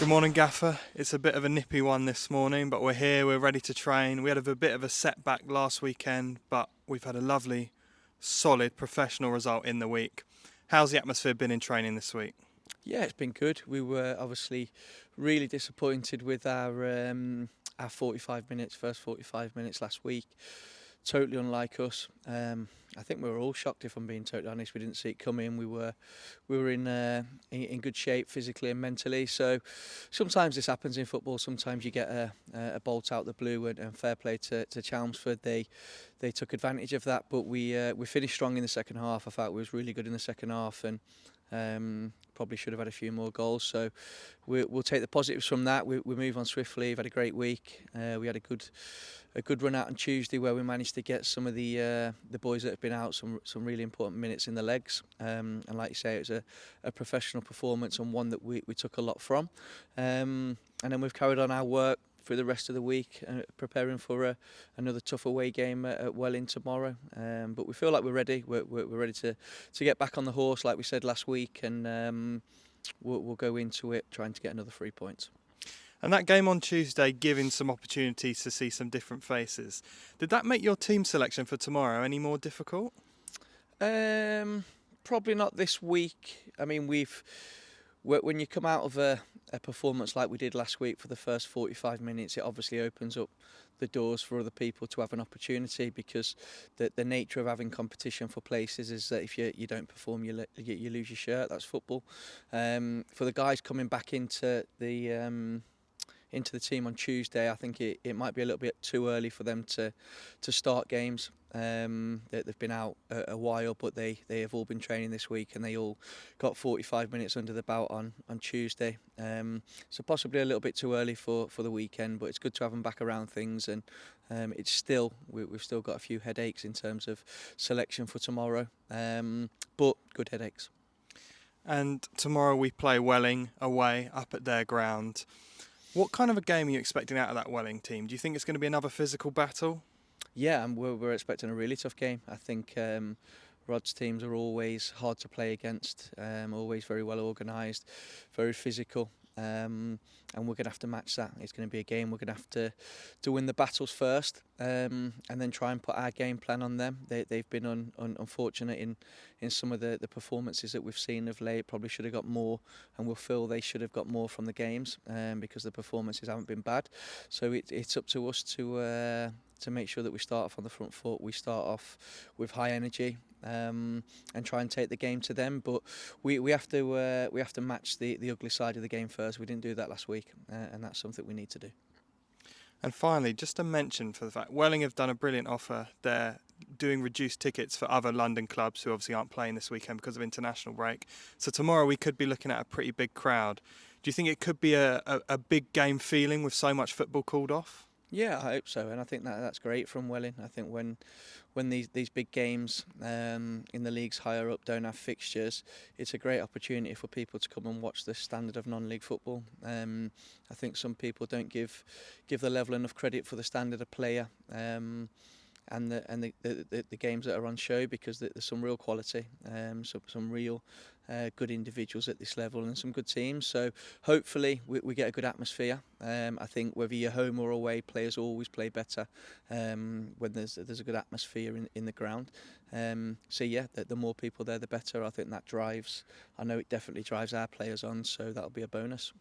Good morning, Gaffer. It's a bit of a nippy one this morning, but we're here, we're ready to train. We had a bit of a setback last weekend, but we've had a lovely, solid, professional result in the week. How's the atmosphere been in training this week? Yeah, it's been good. We were obviously really disappointed with our 45 minutes, first 45 minutes last week. Totally unlike us. I think we were all shocked, if I'm being totally honest. We didn't see it coming. We were in good shape physically and mentally. So sometimes this happens in football. Sometimes you get a bolt out the blue, and fair play to Chelmsford. They took advantage of that, but we finished strong in the second half. I thought we was really good in the second half, and probably should have had a few more goals. So we'll take the positives from that. We move on swiftly. We've had a great week. We had a good run out on Tuesday where we managed to get some of the boys that have been out some really important minutes in the legs. And like you say, it was a professional performance and one that we took a lot from. And then we've carried on our work through the rest of the week, preparing for another tough away game at Welling tomorrow. But we feel like we're ready. We're ready to get back on the horse, like we said last week, and we'll go into it trying to get another 3 points. And that game on Tuesday giving some opportunities to see some different faces. Did that make your team selection for tomorrow any more difficult? Probably not this week. I mean, when you come out of a performance like we did last week for the first 45 minutes, it obviously opens up the doors for other people to have an opportunity, because the nature of having competition for places is that if you don't perform, you lose your shirt. That's football. For the guys coming back into the team on Tuesday, I think it might be a little bit too early for them to start games. They've been out a while, but they have all been training this week, and they all got 45 minutes under the belt on Tuesday. So possibly a little bit too early for the weekend, but it's good to have them back around things. And we've still got a few headaches in terms of selection for tomorrow, but good headaches. And tomorrow we play Welling away up at their ground. What kind of a game are you expecting out of that Welling team? Do you think it's going to be another physical battle? Yeah, and we're expecting a really tough game. I think Rod's teams are always hard to play against, always very well organised, very physical, and we're going to have to match that. It's going to be a game we're going to have to win the battles first, and then try and put our game plan on them. They've been unfortunate in some of the performances that we've seen of late. Probably should have got more, and we'll feel they should have got more from the games, because the performances haven't been bad. So it's up to us to make sure that we start off on the front foot. We start off with high energy, and try and take the game to them. But we have to match the ugly side of the game first. We didn't do that last week, and that's something we need to do. And finally, just a mention for the fact Welling have done a brilliant offer. They're doing reduced tickets for other London clubs who obviously aren't playing this weekend because of international break. So tomorrow we could be looking at a pretty big crowd. Do you think it could be a big game feeling with so much football called off? Yeah, I hope so, and I think that's great from Welling. I think when these big games in the leagues higher up don't have fixtures, it's a great opportunity for people to come and watch the standard of non-league football. I think some people don't give the level enough credit for the standard of player. And the games that are on show, because there's some real quality, some real good individuals at this level, and some good teams. So hopefully we get a good atmosphere. I think whether you're home or away, players always play better when there's a good atmosphere in the ground. So yeah, the more people there, the better. I think that drives. I know it definitely drives our players on. So that'll be a bonus.